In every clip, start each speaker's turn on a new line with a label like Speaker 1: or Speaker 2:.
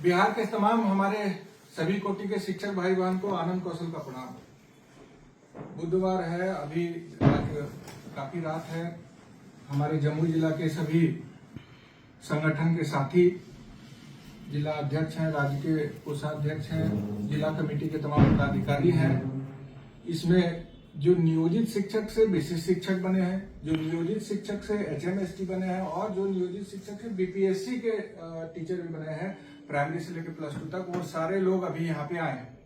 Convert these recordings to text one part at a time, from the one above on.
Speaker 1: बिहार के तमाम हमारे सभी कोटि के शिक्षक भाई बहन को आनंद कौशल का प्रणाम। बुधवार है, अभी काफी रात है। हमारे जमुई जिला के सभी संगठन के साथी, जिला अध्यक्ष हैं, राज्य के कोषाध्यक्ष हैं, जिला कमेटी के तमाम पदाधिकारी हैं। इसमें जो नियोजित शिक्षक से विशिष्ट शिक्षक बने हैं, जो नियोजित शिक्षक से HMST बने हैं और जो नियोजित शिक्षक से BPSC के टीचर भी बने हैं, प्राइमरी से लेकर +2 तक, वो सारे लोग अभी यहाँ पे आए हैं।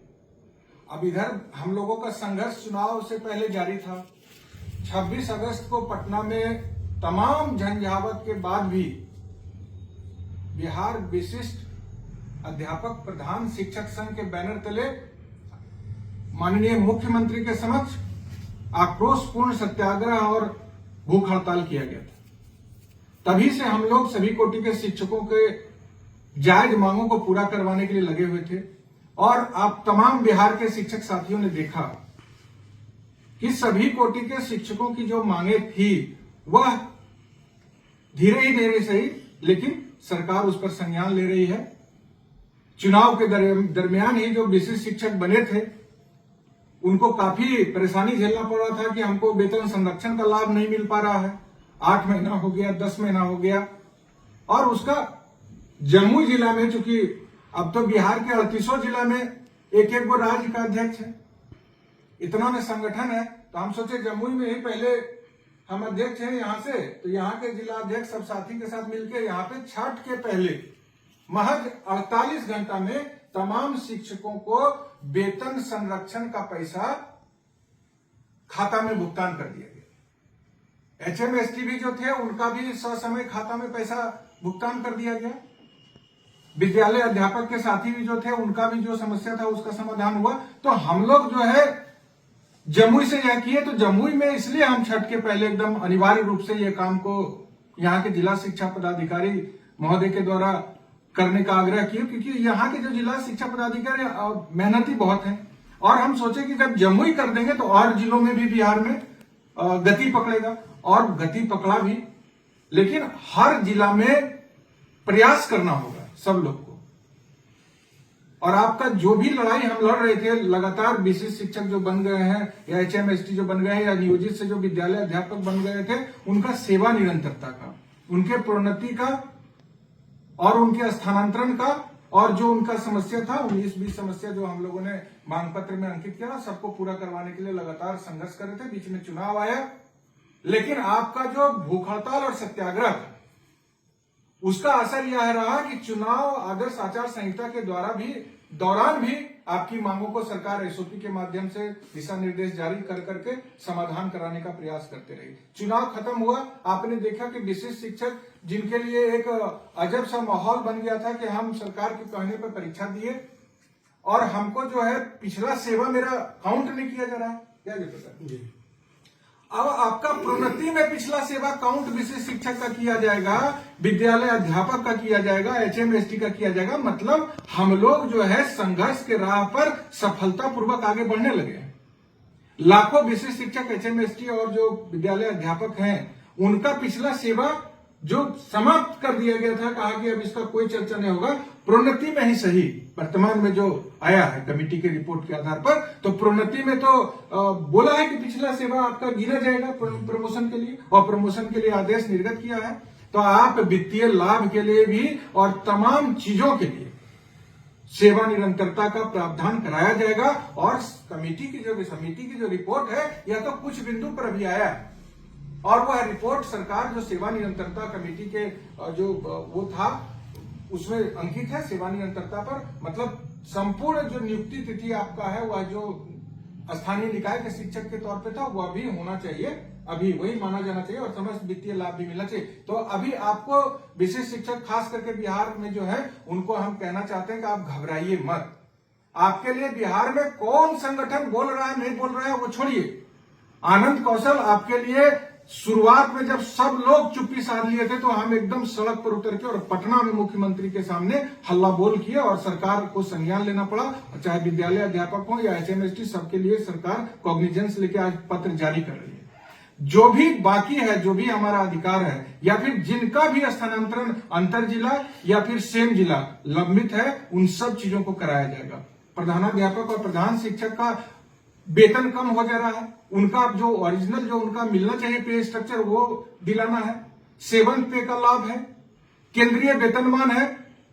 Speaker 1: अब इधर हम लोगों का संघर्ष चुनाव से पहले जारी था। 26 अगस्त को पटना में तमाम झंझावत के बाद भी बिहार विशिष्ट अध्यापक प्रधान शिक्षक संघ के बैनर तले माननीय मुख्यमंत्री के समक्ष आक्रोशपूर्ण सत्याग्रह और भूख हड़ताल किया गया था। तभी से हम लोग सभी कोटि के शिक्षकों के जायज मांगों को पूरा करवाने के लिए लगे हुए थे। और आप तमाम बिहार के शिक्षक साथियों ने देखा कि सभी कोटि के शिक्षकों की जो मांगे थी वह धीरे ही धीरे सही, लेकिन सरकार उस पर संज्ञान ले रही है। चुनाव के दरमियान ही जो विशिष्ट शिक्षक बने थे उनको काफी परेशानी झेलना पड़ रहा था कि हमको वेतन संरक्षण का लाभ नहीं मिल पा रहा है। 8 महीना हो गया, 10 महीना हो गया। और उसका जमुई जिला में, चूंकि अब तो बिहार के 38 जिला में एक एक गो राज्य का अध्यक्ष है, इतना में संगठन है, तो हम सोचे जमुई में ही पहले हम अध्यक्ष हैं यहाँ से, तो यहाँ के जिला अध्यक्ष सब साथी के साथ मिलकर यहाँ पे छठ के पहले महज 48 घंटा में तमाम शिक्षकों को वेतन संरक्षण का पैसा खाता में भुगतान कर दिया गया। HMST भी जो थे उनका भी ससमय खाता में पैसा भुगतान कर दिया गया। विद्यालय अध्यापक के साथी भी जो थे उनका भी जो समस्या था उसका समाधान हुआ। तो हम लोग जो है जमुई से यह किए, तो जमुई में इसलिए हम छठ के पहले एकदम अनिवार्य रूप से ये काम को यहाँ के जिला शिक्षा पदाधिकारी महोदय के द्वारा करने का आग्रह किया, क्योंकि यहाँ के जो जिला शिक्षा पदाधिकारी मेहनती बहुत हैं। और हम सोचे कि जब जमुई कर देंगे तो और जिलों में भी बिहार में गति पकड़ेगा, और गति पकड़ा भी। लेकिन हर जिला में प्रयास करना होगा सब लोग को। और आपका जो भी लड़ाई हम लड़ रहे थे, लगातार विशिष्ट शिक्षक जो बन गए हैं या HMST जो बन गए हैं या नियोजित से जो विद्यालय अध्यापक बन गए थे, उनका सेवा निरंतरता का, उनके प्रोन्नति का और उनके स्थानांतरण का, और जो उनका समस्या था 19-20 समस्या जो हम लोगों ने मांग पत्र में अंकित किया, सबको पूरा करवाने के लिए लगातार संघर्ष कर रहे थे। बीच में चुनाव आया, लेकिन आपका जो भूख हड़ताल और सत्याग्रह था उसका असर यह रहा कि चुनाव आदर्श आचार संहिता के दौरान भी आपकी मांगों को सरकार SOP के माध्यम से दिशा निर्देश जारी कर करके समाधान कराने का प्रयास करते रही। चुनाव खत्म हुआ, आपने देखा कि विशिष्ट शिक्षक जिनके लिए एक अजब सा माहौल बन गया था कि हम सरकार के कहने पर परीक्षा दिए और हमको जो है पिछला सेवा मेरा काउंट नहीं किया जा रहा है। क्या जी? अब आपका प्रोन्नति में पिछला सेवा काउंट विशिष्ट शिक्षक का किया जाएगा, विद्यालय अध्यापक का किया जाएगा, HMST का किया जाएगा। मतलब हम लोग जो है संघर्ष के राह पर सफलतापूर्वक आगे बढ़ने लगे हैं। लाखों विशिष्ट शिक्षक HMST और जो विद्यालय अध्यापक हैं उनका पिछला सेवा जो समाप्त कर दिया गया था, कहा कि अब इसका कोई चर्चा नहीं होगा, प्रोन्नति में ही सही वर्तमान में जो आया है कमेटी के रिपोर्ट के आधार पर, तो प्रोन्नति में तो बोला है कि पिछला सेवा आपका गिना जाएगा प्रमोशन के लिए, और प्रमोशन के लिए आदेश निर्गत किया है। तो आप वित्तीय लाभ के लिए भी और तमाम चीजों के लिए सेवा निरंतरता का प्रावधान कराया जाएगा। और समिति की जो रिपोर्ट है, यह तो कुछ बिंदु पर अभी आया है, और वह रिपोर्ट सरकार जो सेवा निरंतरता कमेटी के जो वो था उसमें अंकित है सेवा निरंतरता पर। मतलब संपूर्ण जो नियुक्ति तिथि आपका है वह जो स्थानीय निकाय के शिक्षक के तौर पे था वह भी होना चाहिए, अभी वही माना जाना चाहिए, और समस्त वित्तीय लाभ भी मिलना चाहिए। तो अभी आपको विशेष शिक्षक खास करके बिहार में जो है उनको हम कहना चाहते हैं कि आप घबराइए मत। आपके लिए बिहार में कौन संगठन बोल रहा है नहीं बोल रहा है वो छोड़िए, आनंद कौशल आपके लिए शुरुआत में जब सब लोग चुप्पी साध लिए थे तो हम एकदम सड़क पर उतर के और पटना में मुख्यमंत्री के सामने हल्ला बोल किए, और सरकार को संज्ञान लेना पड़ा। चाहे विद्यालय अध्यापक हो या HMST, सबके लिए सरकार कॉग्निजेंस लेके आज पत्र जारी कर रही है। जो भी बाकी है, जो भी हमारा अधिकार है, या फिर जिनका भी स्थानांतरण अंतर जिला या फिर सेम जिला लंबित है, उन सब चीजों को कराया जाएगा। प्रधानाध्यापक और प्रधान शिक्षक का वेतन कम हो जा रहा है, उनका जो ओरिजिनल जो उनका मिलना चाहिए पे स्ट्रक्चर वो दिलाना है, 7th पे का लाभ है, केंद्रीय वेतनमान है,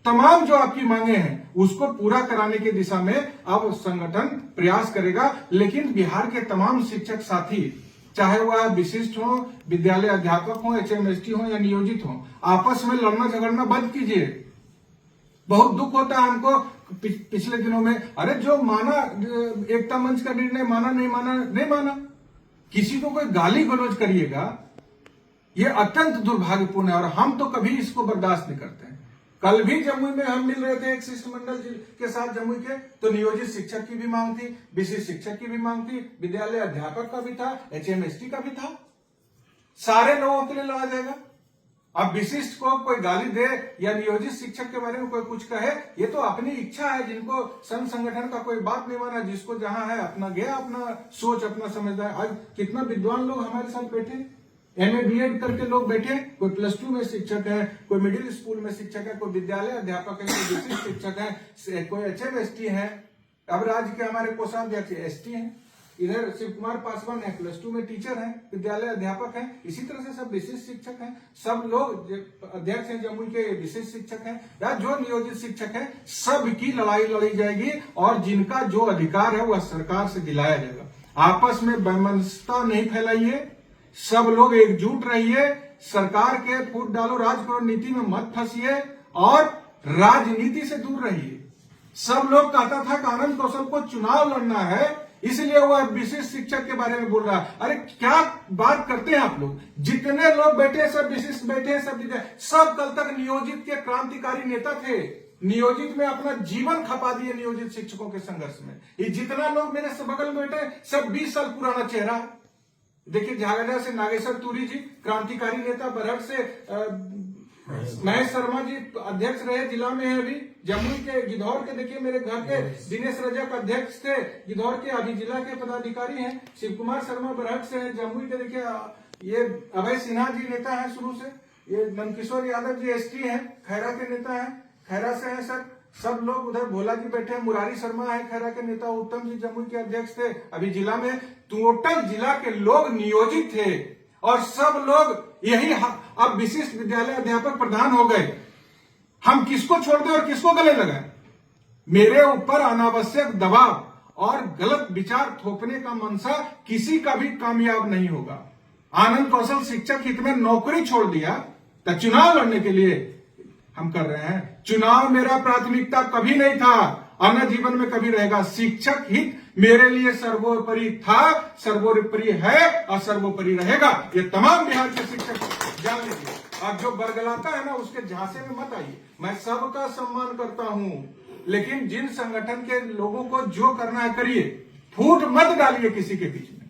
Speaker 1: तमाम जो आपकी मांगे हैं उसको पूरा कराने की दिशा में अब संगठन प्रयास करेगा। लेकिन बिहार के तमाम शिक्षक साथी, चाहे वह विशिष्ट हो, विद्यालय अध्यापक हो, HMST हो या नियोजित हो, आपस में लड़ना झगड़ना बंद कीजिए। बहुत दुख होता है हमको पिछले दिनों में, अरे जो माना एकता मंच का निर्णय माना नहीं माना, किसी को कोई गाली गलौज करिएगा, ये अत्यंत दुर्भाग्यपूर्ण है और हम तो कभी इसको बर्दाश्त नहीं करते हैं। कल भी जमुई में हम मिल रहे थे एक शिष्टमंडल के साथ जमुई के, तो नियोजित शिक्षक की भी मांग थी, विशिष्ट शिक्षक की भी मांग थी, विद्यालय अध्यापक का भी था, HMST का भी था। सारे लोगों के लिए लड़ा जाएगा। अब विशिष्ट को कोई गाली दे या नियोजित शिक्षक के बारे में कोई कुछ कहे, ये तो अपनी इच्छा है। जिनको संघ संगठन का कोई बात नहीं माना, जिसको जहां है अपना गया, अपना सोच अपना समझदा है। आज कितना विद्वान लोग हमारे साथ बैठे, MA BEd करके लोग बैठे, कोई +2 में शिक्षक है, कोई मिडिल स्कूल में शिक्षक है, कोई विद्यालय अध्यापक है, कोई विशिष्ट शिक्षक है, कोई HMST है। अब राज्य के हमारे कोषाध्यक्ष ST हैं, इधर शिव कुमार पासवान है, +2 में टीचर हैं, विद्यालय अध्यापक हैं। इसी तरह से सब विशिष्ट शिक्षक हैं, सब लोग अध्यक्ष हैं जमुई के विशिष्ट शिक्षक हैं या जो नियोजित शिक्षक हैं, सबकी लड़ाई लड़ी जाएगी और जिनका जो अधिकार है वह सरकार से दिलाया जाएगा। आपस में वैमनस्यता नहीं फैलाइए, सब लोग एकजुट रहिए, सरकार के फूट डालो राज करो नीति में मत फंसिए और राजनीति से दूर रहिए। सब लोग कहता था कि आनंद कौशल को चुनाव लड़ना है, इसलिए वह विशिष्ट शिक्षक के बारे में बोल रहा है। अरे क्या बात करते हैं आप लोग, जितने लोग बैठे सब विशिष्ट बैठे, सब कल तक नियोजित के क्रांतिकारी नेता थे, नियोजित में अपना जीवन खपा दिए नियोजित शिक्षकों के संघर्ष में। ये जितना लोग मेरे से बगल में बैठे सब 20 साल पुराना चेहरा है। देखिए झागड़ा से नागेश्वर तुरी जी क्रांतिकारी नेता, बरहट से महेश शर्मा जी अध्यक्ष रहे, जिला में है अभी। जमुई के गिधौर के देखिए मेरे घर के दिनेश रजक अध्यक्ष थे गिधौर के, अभी जिला के पदाधिकारी हैं। शिव कुमार शर्मा बरहट से है। जमुई के देखिए ये अभय सिन्हा जी नेता है शुरू से, ये नंदकिशोर यादव जी ST हैं, खैरा के नेता है, खैरा से है सर। सब लोग उधर भोला जी बैठे हैं, मुरारी शर्मा है खैरा के नेता, उत्तम जी जमुई के अध्यक्ष थे। अभी जिला में टोटल जिला के लोग नियोजित थे और सब लोग यही अब विशिष्ट विद्यालय अध्यापक प्रधान हो गए। हम किसको छोड़ दें और किसको गले लगाएं? मेरे ऊपर अनावश्यक दबाव और गलत विचार थोपने का मंशा किसी का भी कामयाब नहीं होगा। आनंद कौशल शिक्षक हित में नौकरी छोड़ दिया तो चुनाव लड़ने के लिए हम कर रहे हैं। चुनाव मेरा प्राथमिकता कभी नहीं था और न जीवन में कभी रहेगा। शिक्षक हित मेरे लिए सर्वोपरि था, सर्वोपरि है और सर्वोपरि रहेगा। ये तमाम बिहार के शिक्षक जान लीजिए। अब जो बरगलाता है ना उसके झांसे में मत आइए। मैं सबका सम्मान करता हूं, लेकिन जिन संगठन के लोगों को जो करना है करिए, फूट मत डालिए किसी के बीच में।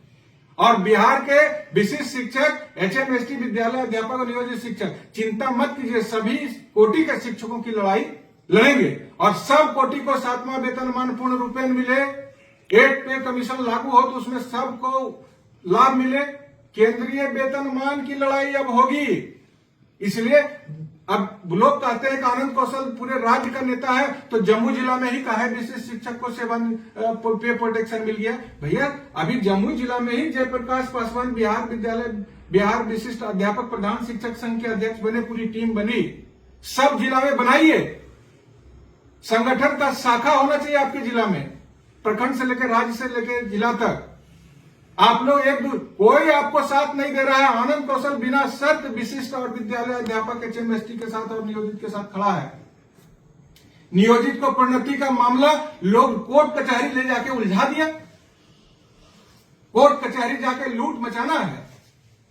Speaker 1: और बिहार के विशिष्ट शिक्षक, HMST विद्यालय अध्यापक और नियोजित शिक्षक चिंता मत कीजिए, सभी कोटि के शिक्षकों की लड़ाई लड़ेंगे और सब कोटि को 7वां वेतनमान पूर्ण रूपेण मिले, 8 पे कमीशन लागू हो तो उसमें सबको लाभ मिले। केंद्रीय वेतनमान की लड़ाई अब होगी। इसलिए अब लोग कहते हैं कि आनंद कौशल पूरे राज्य का नेता है, तो जम्मू जिला में ही कहा है विशिष्ट शिक्षक को पे प्रोटेक्शन मिल गया। भैया अभी जम्मू जिला में ही जयप्रकाश पासवान बिहार विशिष्ट अध्यापक प्रधान शिक्षक संघ के अध्यक्ष बने, पूरी टीम बनी। सब जिला में बनाइए, संगठन का शाखा होना चाहिए आपके जिला में, प्रखंड से लेकर राज्य से लेकर जिला तक। आप लोग कोई आपको साथ नहीं दे रहा है। आनंद कौशल बिना शर्त विशिष्ट और विद्यालय अध्यापक HMST के साथ और नियोजित के साथ खड़ा है। नियोजित को प्रोन्नति का मामला लोग कोर्ट कचहरी ले जाके उलझा दिया, कोर्ट कचहरी जाके लूट मचाना है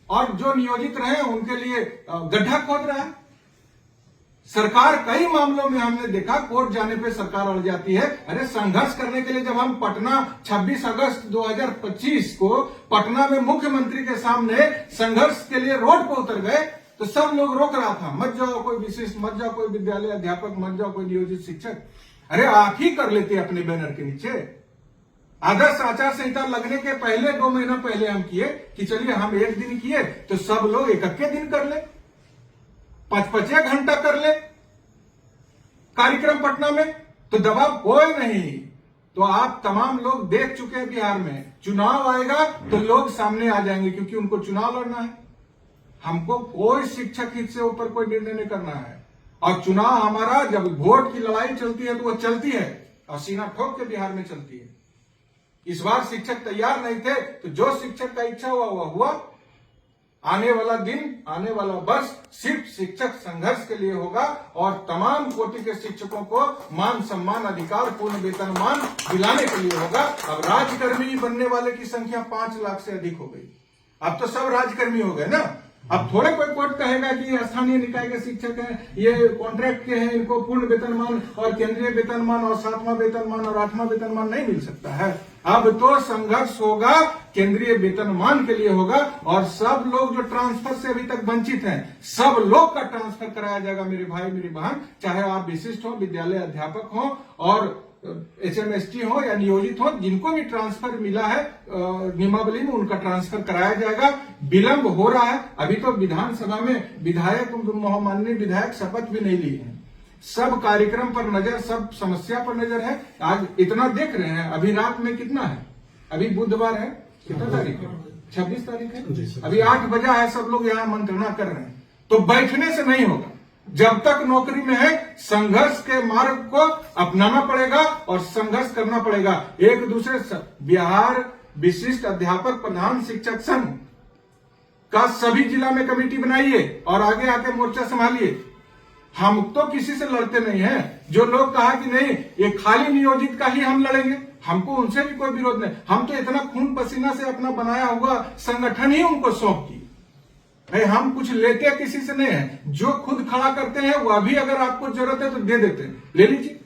Speaker 1: और जो नियोजित रहे उनके लिए गड्ढा खोद रहा है। सरकार कई मामलों में हमने देखा कोर्ट जाने पे सरकार अड़ जाती है। अरे संघर्ष करने के लिए जब हम पटना 26 अगस्त 2025 को पटना में मुख्यमंत्री के सामने संघर्ष के लिए रोड पर उतर गए तो सब लोग रोक रहा था, मत जाओ कोई विशिष्ट, मत जाओ कोई विद्यालय अध्यापक, मत जाओ कोई नियोजित शिक्षक। अरे आप ही कर लेते अपने बैनर के नीचे। आदर्श आचार संहिता लगने के पहले 2 महीना पहले हम किए कि चलिए हम एक दिन किए तो सब लोग एक दिन कर ले, 5-5 घंटा कर ले कार्यक्रम पटना में, तो दबाव कोई नहीं। तो आप तमाम लोग देख चुके हैं बिहार में, चुनाव आएगा तो लोग सामने आ जाएंगे क्योंकि उनको चुनाव लड़ना है। हमको कोई शिक्षक हित से ऊपर कोई निर्णय नहीं करना है। और चुनाव हमारा जब वोट की लड़ाई चलती है तो वो चलती है और सीना ठोक के बिहार में चलती है। इस बार शिक्षक तैयार नहीं थे तो जो शिक्षक का इच्छा हुआ वह हुआ। आने वाला दिन, आने वाला वर्ष सिर्फ शिक्षक संघर्ष के लिए होगा और तमाम कोटि के शिक्षकों को मान सम्मान, अधिकार, पूर्ण वेतनमान दिलाने के लिए होगा। अब राजकर्मी बनने वाले की संख्या 5 लाख से अधिक हो गई। अब तो सब राजकर्मी हो गए ना। अब थोड़े कोई कोर्ट कहेगा कि स्थानीय निकाय के शिक्षक हैं, ये कॉन्ट्रैक्ट के हैं, इनको पूर्ण वेतनमान और केंद्रीय वेतनमान और 7वां वेतनमान और 8वां वेतनमान नहीं मिल सकता है। अब तो संघर्ष होगा, केंद्रीय वेतनमान के लिए होगा और सब लोग जो ट्रांसफर से अभी तक वंचित हैं, सब लोग का ट्रांसफर कराया जाएगा। मेरे भाई मेरी बहन, चाहे आप विशिष्ट हो, विद्यालय अध्यापक हो और HMST हो या नियोजित हो, जिनको भी ट्रांसफर मिला है नियमावली में उनका ट्रांसफर कराया जाएगा। विलंब हो रहा है, अभी तो विधानसभा में विधायक, माननीय विधायक शपथ भी नहीं लिए हैं। सब कार्यक्रम पर नजर, सब समस्या पर नजर है। आज इतना देख रहे हैं, अभी रात में कितना है, अभी बुधवार है, कितना तारीख है, 26 तारीख है, अभी 8 बजा है, सब लोग यहाँ मंत्रणा कर रहे हैं। तो बैठने से नहीं होगा, जब तक नौकरी में है संघर्ष के मार्ग को अपनाना पड़ेगा और संघर्ष करना पड़ेगा। एक दूसरे से बिहार विशिष्ट अध्यापक प्रधान शिक्षक संघ का सभी जिला में कमेटी बनाइए और आगे आके मोर्चा संभालिए। हम तो किसी से लड़ते नहीं हैं। जो लोग कहा कि नहीं ये खाली नियोजित का ही हम लड़ेंगे, हमको उनसे भी कोई विरोध नहीं। हम तो इतना खून पसीना से अपना बनाया हुआ संगठन ही उनको सौंप दिए। भाई हम कुछ लेते किसी से नहीं है, जो खुद खड़ा करते हैं वह भी अगर आपको जरूरत है तो दे देते हैं, ले लीजिए,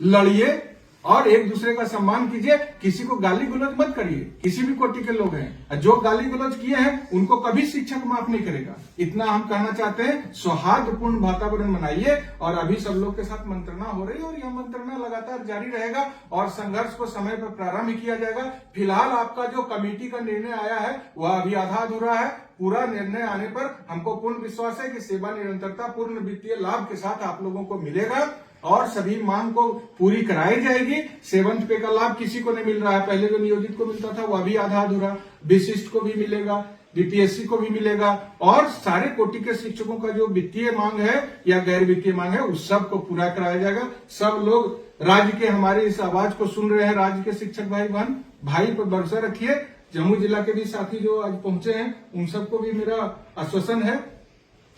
Speaker 1: लड़िए और एक दूसरे का सम्मान कीजिए। किसी को गाली गलौज मत करिए, किसी भी कोटि के लोग हैं, जो गाली गलौज किए हैं उनको कभी शिक्षक माफ नहीं करेगा। इतना हम कहना चाहते हैं। सौहार्दपूर्ण वातावरण बनाइए और अभी सब लोग के साथ मंत्रणा हो रही है और यह मंत्रणा लगातार जारी रहेगा और संघर्ष को समय पर प्रारंभ किया जाएगा। फिलहाल आपका जो कमेटी का निर्णय आया है वह अभी आधा अधूरा है। पूरा निर्णय आने पर हमको पूर्ण विश्वास है कि सेवा निरंतरता पूर्ण वित्तीय लाभ के साथ आप लोगों को मिलेगा और सभी मांग को पूरी कराई जाएगी। 7th पे का लाभ किसी को नहीं मिल रहा है, पहले जो नियोजित को मिलता था वह भी आधा अधूरा, विशिष्ट को भी मिलेगा, BPSC को भी मिलेगा और सारे कोटि के शिक्षकों का जो वित्तीय मांग है या गैर वित्तीय मांग है उस सब को पूरा कराया जाएगा। सब लोग राज्य के हमारे इस आवाज को सुन रहे हैं, राज्य के शिक्षक भाई बहन, भाई पर भरोसा रखिए। जम्मू जिला के भी साथी जो आज पहुंचे हैं उन सबको भी मेरा आश्वासन है,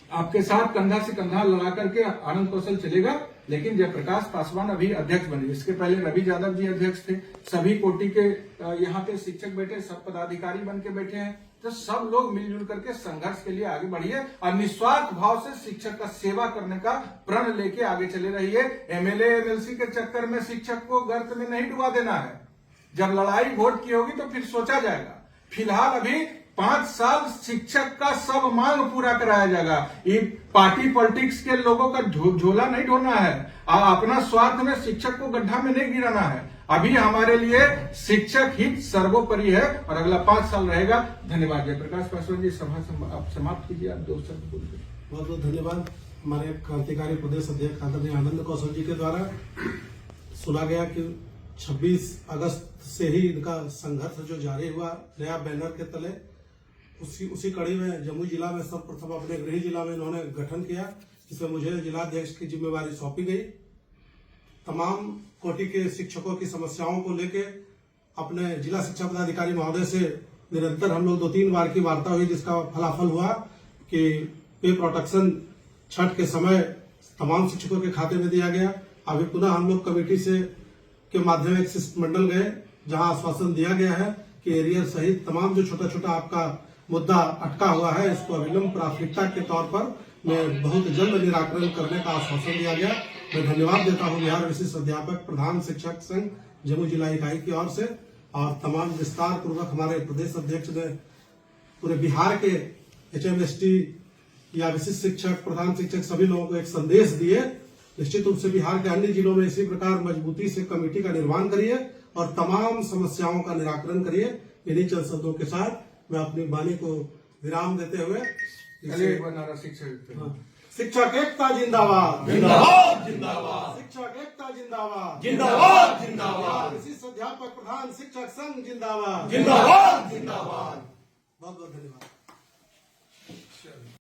Speaker 1: आपके साथ कंधा से कंधा लड़ा करके आनंद कौशल चलेगा। लेकिन जयप्रकाश पासवान अभी अध्यक्ष बने, इसके पहले रवि यादव जी अध्यक्ष थे। सभी कोटि के यहाँ पे शिक्षक बैठे, सब पदाधिकारी बन के बैठे हैं। तो सब लोग मिलजुल करके संघर्ष के लिए आगे बढ़िए और निस्वार्थ भाव से शिक्षक का सेवा करने का प्रण लेके आगे चले रहिए। MLA MLC के चक्कर में शिक्षक को गर्त में नहीं डुबा देना है। जब लड़ाई वोट की होगी तो फिर सोचा जाएगा। फिलहाल अभी 5 साल शिक्षक का सब मांग पूरा कराया जाएगा। ये पार्टी पॉलिटिक्स के लोगों का झोला नहीं ढोना है, अपना स्वार्थ में शिक्षक को गड्ढा में नहीं गिराना है। अभी हमारे लिए शिक्षक हित सर्वोपरि है और अगला 5 साल रहेगा। धन्यवाद। जयप्रकाश पासवान जी, सभा आप समाप्त कीजिए, आप 2 शब्द बोलिए।
Speaker 2: बहुत बहुत धन्यवाद। हमारे क्रांतिकारी प्रदेश अध्यक्ष आदरणीय आनंद कौशल जी के द्वारा सुना गया कि 26 अगस्त से ही इनका संघर्ष जो जारी हुआ नया बैनर के तले, उसी कड़ी में जम्मू जिला में सर्वप्रथम अपने गृह जिला में इन्होंने गठन किया, जिसमें मुझे जिलाध्यक्ष की जिम्मेवारी सौंपी गई। तमाम कोटि के शिक्षकों की समस्याओं को लेके अपने जिला शिक्षा पदाधिकारी महोदय से निरंतर हम लोग 2-3 बार की वार्ता हुई, जिसका फलाफल हुआ कि पे प्रोटेक्शन छठ के समय तमाम शिक्षकों के खाते में दिया गया। अभी पुनः हम लोग कमेटी से के माध्यम एक शिष्टमंडल गए, जहां आश्वासन दिया गया है कि एरियर सहित तमाम जो छोटा छोटा आपका मुद्दा अटका हुआ है, इसको अविलंब प्राथमिकता के तौर पर मैं बहुत जल्द निराकरण करने का आश्वासन दिया गया। मैं धन्यवाद देता हूं बिहार विशिष्ट अध्यापक प्रधान शिक्षक संघ जम्मू जिला इकाई की ओर से और तमाम विस्तार पूर्वक हमारे प्रदेश अध्यक्ष ने पूरे बिहार के HMST या विशिष्ट शिक्षक प्रधान शिक्षक सभी लोगों को एक संदेश दिए। निश्चित रूप से बिहार के अन्य जिलों में इसी प्रकार मजबूती से कमेटी का निर्माण करिए और तमाम समस्याओं का निराकरण करिए। इन्हीं चंद शब्दों के साथ मैं अपनी वाणी को विराम देते हुए
Speaker 1: चलिए एक बार नारा शिक्षक
Speaker 2: हाँ। शिक्षक एकता जिंदाबाद,
Speaker 3: जिंदाबाद जिंदाबाद
Speaker 2: शिक्षक एकता जिंदाबाद,
Speaker 3: जिंदाबाद जिंदाबाद
Speaker 2: विशिष्ट अध्यापक प्रधान शिक्षक संघ जिंदाबाद।
Speaker 3: जिंदाबाद जिंदाबाद।
Speaker 2: बहुत बहुत धन्यवाद।